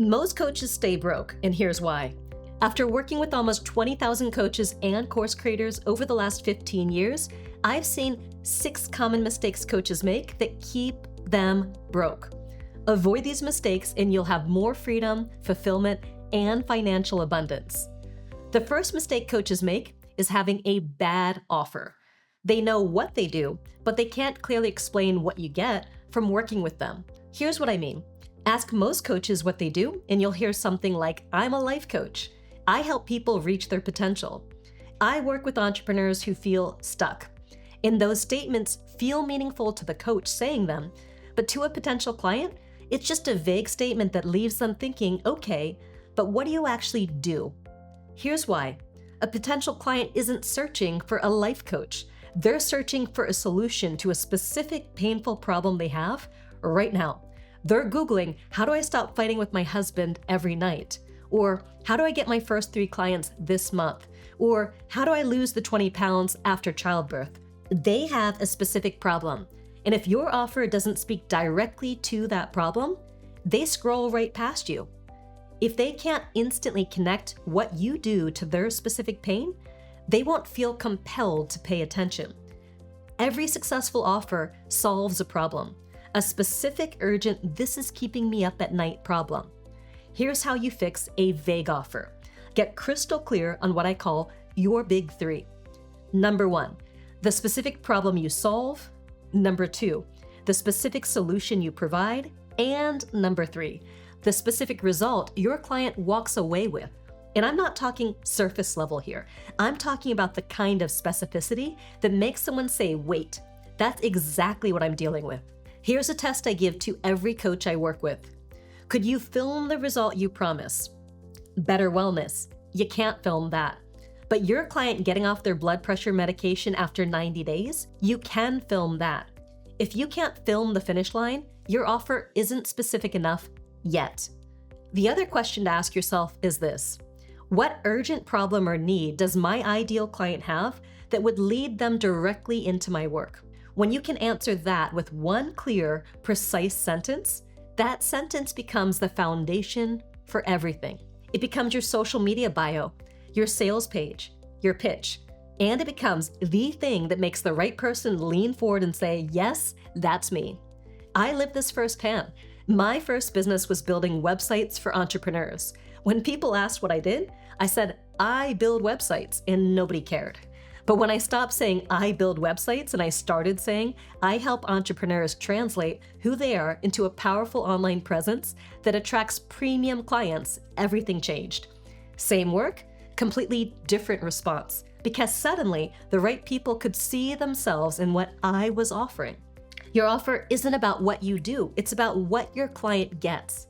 Most coaches stay broke, and here's why. After working with almost 20,000 coaches and course creators over the last 15 years, I've seen 6 common mistakes coaches make that keep them broke. Avoid these mistakes and you'll have more freedom, fulfillment, and financial abundance. The first mistake coaches make is having a bad offer. They know what they do, but they can't clearly explain what you get from working with them. Here's what I mean. Ask most coaches what they do, and you'll hear something like, I'm a life coach. I help people reach their potential. I work with entrepreneurs who feel stuck. And those statements feel meaningful to the coach saying them, but to a potential client, it's just a vague statement that leaves them thinking, okay, but what do you actually do? Here's why. A potential client isn't searching for a life coach. They're searching for a solution to a specific painful problem they have right now. They're Googling, how do I stop fighting with my husband every night? Or how do I get my first 3 clients this month? Or how do I lose the 20 pounds after childbirth? They have a specific problem. And if your offer doesn't speak directly to that problem, they scroll right past you. If they can't instantly connect what you do to their specific pain, they won't feel compelled to pay attention. Every successful offer solves a problem, a specific, urgent, this is keeping me up at night problem. Here's how you fix a vague offer. Get crystal clear on what I call your big 3. Number 1, the specific problem you solve. Number 2, the specific solution you provide. And number 3, the specific result your client walks away with. And I'm not talking surface level here. I'm talking about the kind of specificity that makes someone say, wait, that's exactly what I'm dealing with. Here's a test I give to every coach I work with. Could you film the result you promise? Better wellness. You can't film that. But your client getting off their blood pressure medication after 90 days, you can film that. If you can't film the finish line, your offer isn't specific enough yet. The other question to ask yourself is this: what urgent problem or need does my ideal client have that would lead them directly into my work? When you can answer that with one clear, precise sentence, that sentence becomes the foundation for everything. It becomes your social media bio, your sales page, your pitch, and it becomes the thing that makes the right person lean forward and say, yes, that's me. I lived this firsthand. My first business was building websites for entrepreneurs. When people asked what I did, I said, I build websites, and nobody cared. But when I stopped saying I build websites and I started saying I help entrepreneurs translate who they are into a powerful online presence that attracts premium clients, everything changed. Same work, completely different response, because suddenly the right people could see themselves in what I was offering. Your offer isn't about what you do, it's about what your client gets.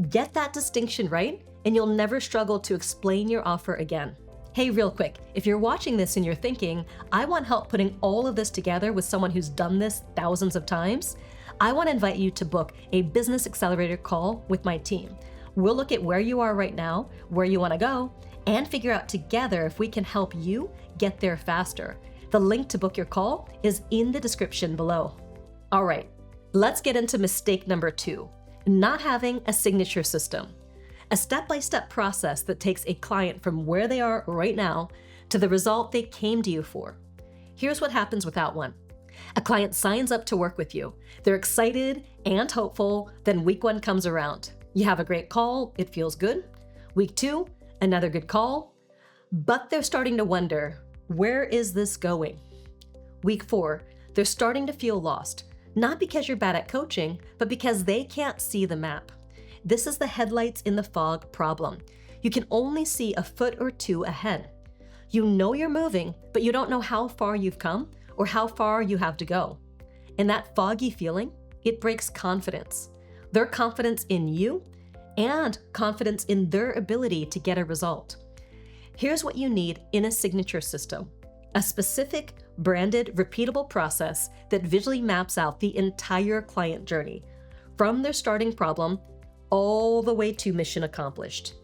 Get that distinction right, and you'll never struggle to explain your offer again. Hey, real quick, if you're watching this and you're thinking, I want help putting all of this together with someone who's done this thousands of times, I want to invite you to book a business accelerator call with my team. We'll look at where you are right now, where you want to go, and figure out together if we can help you get there faster. The link to book your call is in the description below. All right, let's get into mistake number 2, not having a signature system. A step-by-step process that takes a client from where they are right now to the result they came to you for. Here's what happens without one. A client signs up to work with you. They're excited and hopeful, then week 1 comes around. You have a great call, it feels good. Week 2, another good call, but they're starting to wonder, where is this going? Week 4, they're starting to feel lost, not because you're bad at coaching, but because they can't see the map. This is the headlights in the fog problem. You can only see a foot or 2 ahead. You know you're moving, but you don't know how far you've come or how far you have to go. And that foggy feeling, it breaks confidence. Their confidence in you and confidence in their ability to get a result. Here's what you need in a signature system: a specific, branded, repeatable process that visually maps out the entire client journey, from their starting problem all the way to mission accomplished.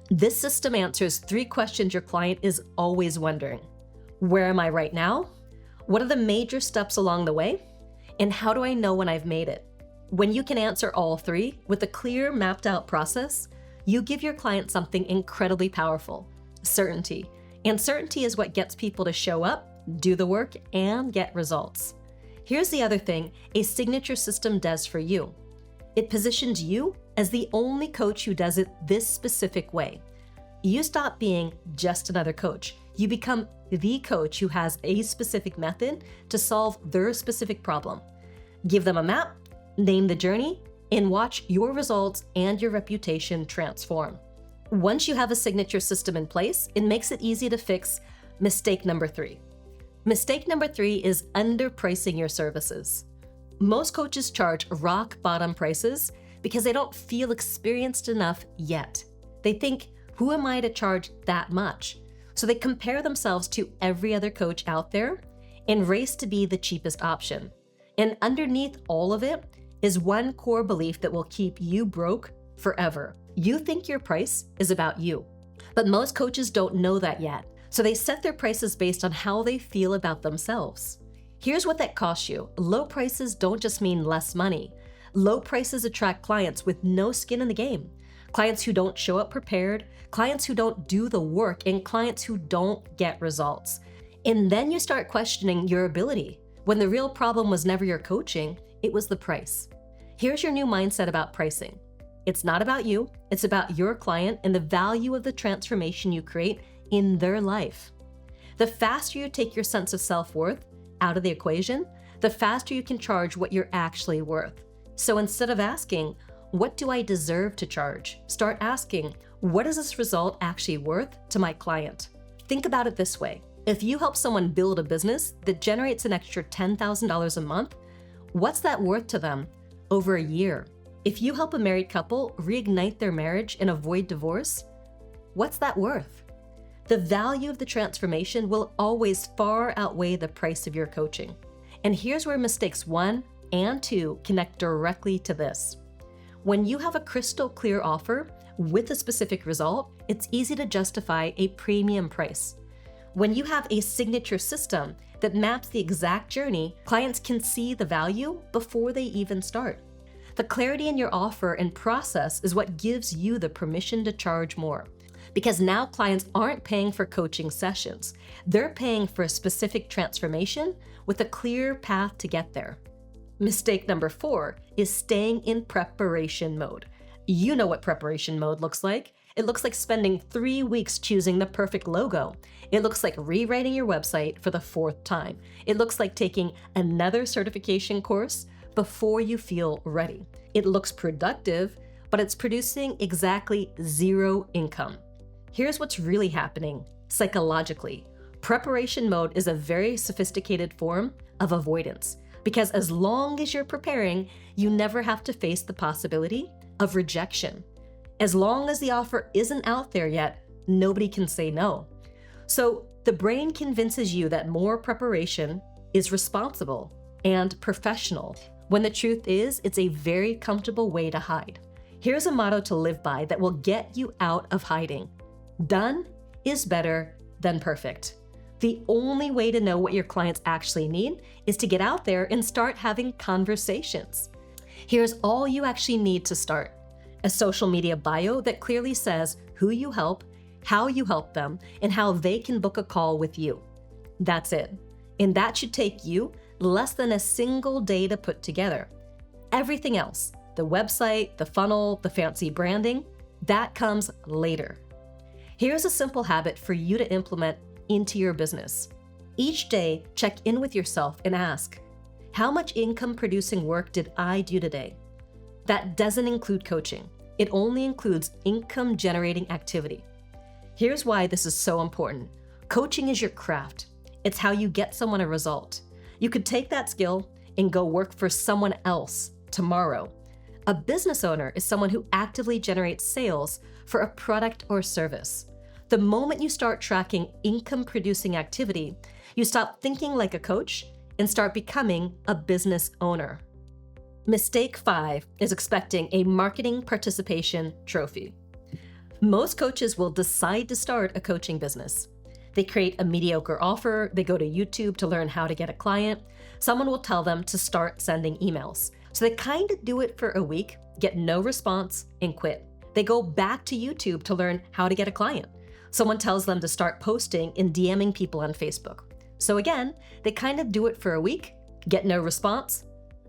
This system answers 3 questions your client is always wondering. Where am I right now? What are the major steps along the way? And how do I know when I've made it? When you can answer all 3 with a clear, mapped out process, You give your client something incredibly powerful: certainty. And certainty is what gets people to show up, do the work, and get results. Here's the other thing a signature system does for you. It positions you as the only coach who does it this specific way. You stop being just another coach. You become the coach who has a specific method to solve their specific problem. Give them a map, name the journey, and watch your results and your reputation transform. Once you have a signature system in place, it makes it easy to fix mistake number 3. Mistake number 3 is underpricing your services. Most coaches charge rock bottom prices because they don't feel experienced enough yet. They think, who am I to charge that much? So they compare themselves to every other coach out there and race to be the cheapest option. And underneath all of it is one core belief that will keep you broke forever. You think your price is about you. But most coaches don't know that yet. So they set their prices based on how they feel about themselves. Here's what that costs you. Low prices don't just mean less money. Low prices attract clients with no skin in the game. Clients who don't show up prepared, clients who don't do the work, and clients who don't get results. And then you start questioning your ability, when the real problem was never your coaching, it was the price. Here's your new mindset about pricing. It's not about you, it's about your client and the value of the transformation you create in their life. The faster you take your sense of self-worth out of the equation, the faster you can charge what you're actually worth. So instead of asking, what do I deserve to charge? Start asking, what is this result actually worth to my client? Think about it this way. If you help someone build a business that generates an extra $10,000 a month, what's that worth to them over a year? If you help a married couple reignite their marriage and avoid divorce, what's that worth? The value of the transformation will always far outweigh the price of your coaching. And here's where mistakes 1 and 2 connect directly to this. When you have a crystal clear offer with a specific result, it's easy to justify a premium price. When you have a signature system that maps the exact journey, clients can see the value before they even start. The clarity in your offer and process is what gives you the permission to charge more. Because now clients aren't paying for coaching sessions. They're paying for a specific transformation with a clear path to get there. Mistake number 4 is staying in preparation mode. You know what preparation mode looks like. It looks like spending 3 weeks choosing the perfect logo. It looks like rewriting your website for the 4th time. It looks like taking another certification course before you feel ready. It looks productive, but it's producing exactly 0 income. Here's what's really happening psychologically. Preparation mode is a very sophisticated form of avoidance, because as long as you're preparing, you never have to face the possibility of rejection. As long as the offer isn't out there yet, nobody can say no. So the brain convinces you that more preparation is responsible and professional, when the truth is it's a very comfortable way to hide. Here's a motto to live by that will get you out of hiding. Done is better than perfect. The only way to know what your clients actually need is to get out there and start having conversations. Here's all you actually need to start: a social media bio that clearly says who you help, how you help them, and how they can book a call with you. That's it. And that should take you less than a single day to put together. Everything else, the website, the funnel, the fancy branding, that comes later. Here's a simple habit for you to implement into your business. Each day, check in with yourself and ask, how much income-producing work did I do today? That doesn't include coaching. It only includes income-generating activity. Here's why this is so important. Coaching is your craft. It's how you get someone a result. You could take that skill and go work for someone else tomorrow. A business owner is someone who actively generates sales for a product or service. The moment you start tracking income-producing activity, you stop thinking like a coach and start becoming a business owner. Mistake 5 is expecting a marketing participation trophy. Most coaches will decide to start a coaching business. They create a mediocre offer, they go to YouTube to learn how to get a client. Someone will tell them to start sending emails. So they kind of do it for a week, get no response, and quit. They go back to YouTube to learn how to get a client. Someone tells them to start posting and DMing people on Facebook. So again, they kind of do it for a week, get no response,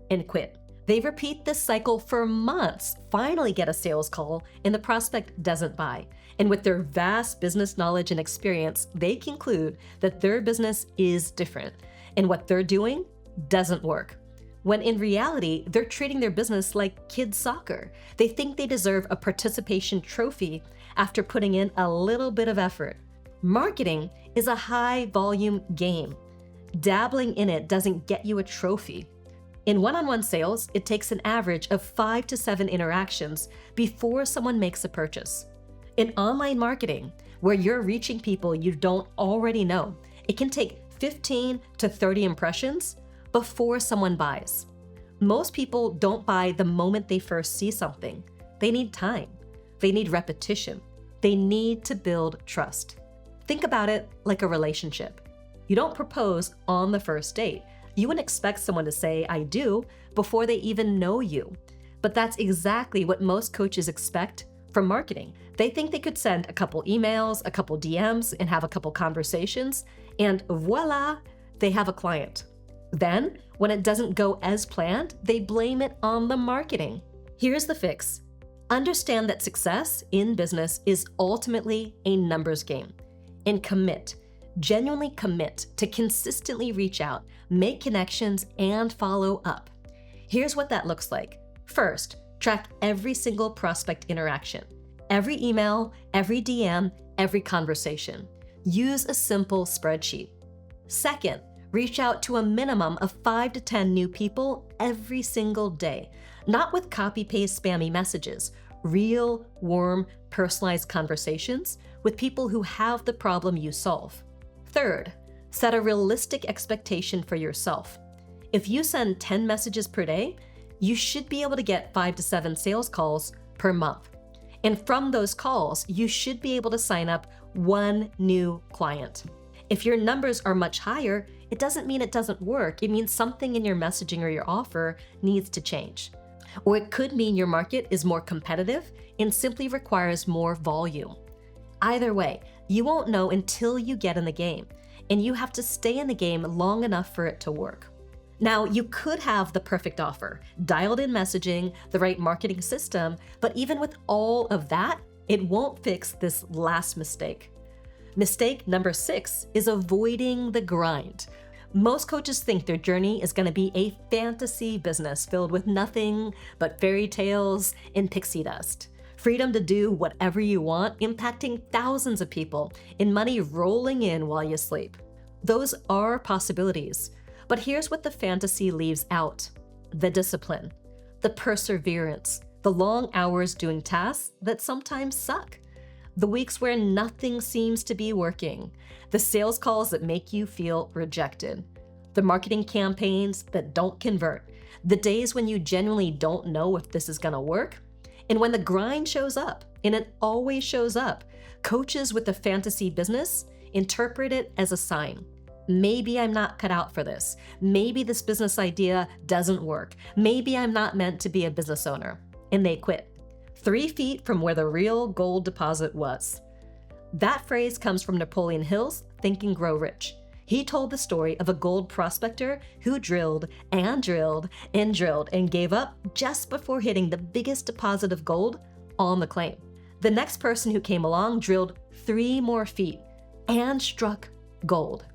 and quit. They repeat this cycle for months, finally get a sales call, and the prospect doesn't buy. And with their vast business knowledge and experience, they conclude that their business is different and what they're doing doesn't work. When in reality, they're treating their business like kids' soccer. They think they deserve a participation trophy after putting in a little bit of effort. Marketing is a high-volume game. Dabbling in it doesn't get you a trophy. In one-on-one sales, it takes an average of 5 to 7 interactions before someone makes a purchase. In online marketing, where you're reaching people you don't already know, it can take 15 to 30 impressions before someone buys. Most people don't buy the moment they first see something. They need time. They need repetition. They need to build trust. Think about it like a relationship. You don't propose on the first date. You wouldn't expect someone to say, "I do," before they even know you. But that's exactly what most coaches expect from marketing. They think they could send a couple emails, a couple DMs, and have a couple conversations, and voila, they have a client. Then, when it doesn't go as planned, they blame it on the marketing. Here's the fix. Understand that success in business is ultimately a numbers game. And commit. Genuinely commit to consistently reach out, make connections, and follow up. Here's what that looks like. First, track every single prospect interaction. Every email, every DM, every conversation. Use a simple spreadsheet. Second, reach out to a minimum of 5 to 10 new people every single day, not with copy-paste spammy messages. Real, warm, personalized conversations with people who have the problem you solve. Third, set a realistic expectation for yourself. If you send 10 messages per day, you should be able to get 5 to 7 sales calls per month. And from those calls, you should be able to sign up one new client. If your numbers are much higher, it doesn't mean it doesn't work. It means something in your messaging or your offer needs to change. Or it could mean your market is more competitive and simply requires more volume. Either way, you won't know until you get in the game, and you have to stay in the game long enough for it to work. Now, you could have the perfect offer, dialed in messaging, the right marketing system, but even with all of that, it won't fix this last mistake. Mistake number 6 is avoiding the grind. Most coaches think their journey is going to be a fantasy business filled with nothing but fairy tales and pixie dust. Freedom to do whatever you want, impacting thousands of people, and money rolling in while you sleep. Those are possibilities. But here's what the fantasy leaves out: the discipline, the perseverance, the long hours doing tasks that sometimes suck, the weeks where nothing seems to be working, the sales calls that make you feel rejected, the marketing campaigns that don't convert, the days when you genuinely don't know if this is gonna work. And when the grind shows up, and it always shows up, coaches with the fantasy business interpret it as a sign. Maybe I'm not cut out for this. Maybe this business idea doesn't work. Maybe I'm not meant to be a business owner. And they quit. 3 feet from where the real gold deposit was. That phrase comes from Napoleon Hill's Think and Grow Rich. He told the story of a gold prospector who drilled and drilled and drilled and gave up just before hitting the biggest deposit of gold on the claim. The next person who came along drilled 3 more feet and struck gold.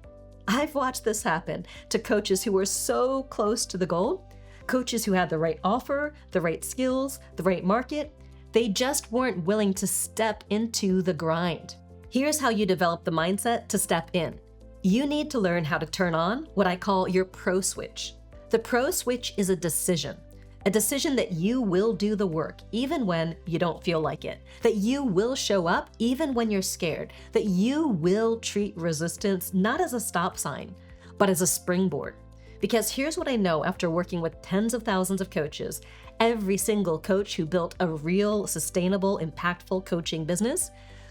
I've watched this happen to coaches who were so close to the gold, coaches who had the right offer, the right skills, the right market. They just weren't willing to step into the grind. Here's how you develop the mindset to step in. You need to learn how to turn on what I call your pro switch. The pro switch is a decision that you will do the work even when you don't feel like it, that you will show up even when you're scared, that you will treat resistance not as a stop sign, but as a springboard. Because here's what I know after working with tens of thousands of coaches: every single coach who built a real, sustainable, impactful coaching business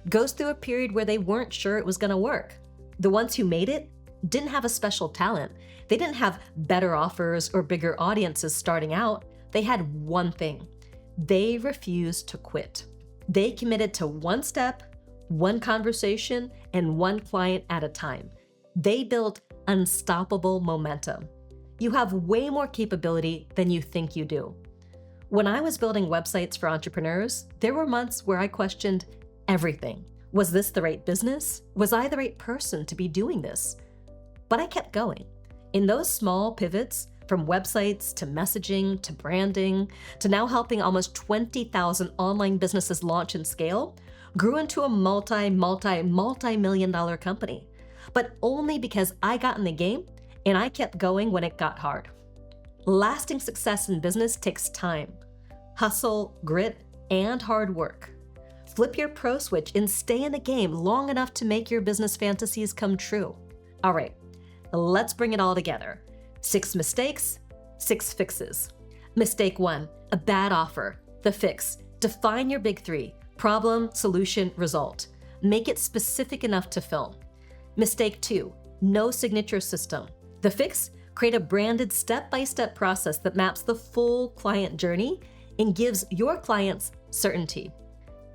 goes through a period where they weren't sure it was gonna work. The ones who made it didn't have a special talent. They didn't have better offers or bigger audiences starting out. They had one thing: they refused to quit. They committed to one step, one conversation, and one client at a time. They built unstoppable momentum. You have way more capability than you think you do. When I was building websites for entrepreneurs, there were months where I questioned everything. Was this the right business? Was I the right person to be doing this? But I kept going. In those small pivots, from websites to messaging to branding to now helping almost 20,000 online businesses launch and scale, grew into a multi-million dollar company. But only because I got in the game and I kept going when it got hard. Lasting success in business takes time, hustle, grit, and hard work. Flip your pro switch and stay in the game long enough to make your business fantasies come true. All right, let's bring it all together. 6 mistakes, 6 fixes. Mistake 1, a bad offer. The fix, define your big 3, problem, solution, result. Make it specific enough to film. Mistake 2, no signature system. The fix, create a branded step-by-step process that maps the full client journey and gives your clients certainty.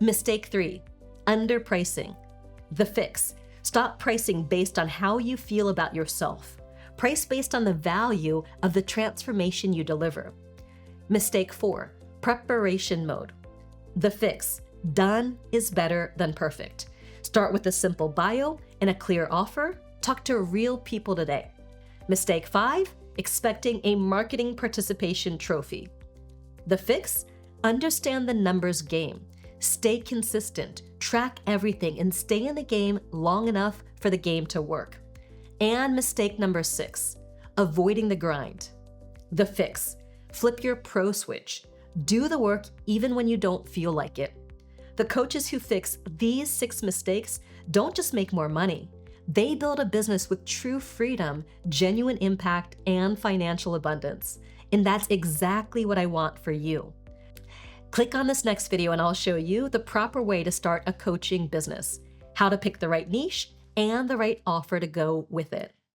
Mistake 3, underpricing. The fix, stop pricing based on how you feel about yourself. Price based on the value of the transformation you deliver. Mistake 4, preparation mode. The fix, done is better than perfect. Start with a simple bio and a clear offer. Talk to real people today. Mistake 5, expecting a marketing participation trophy. The fix, understand the numbers game. Stay consistent, track everything, and stay in the game long enough for the game to work. And mistake number 6, avoiding the grind. The fix, flip your pro switch. Do the work even when you don't feel like it. The coaches who fix these 6 mistakes don't just make more money. They build a business with true freedom, genuine impact, and financial abundance. And that's exactly what I want for you. Click on this next video and I'll show you the proper way to start a coaching business, how to pick the right niche, and the right offer to go with it.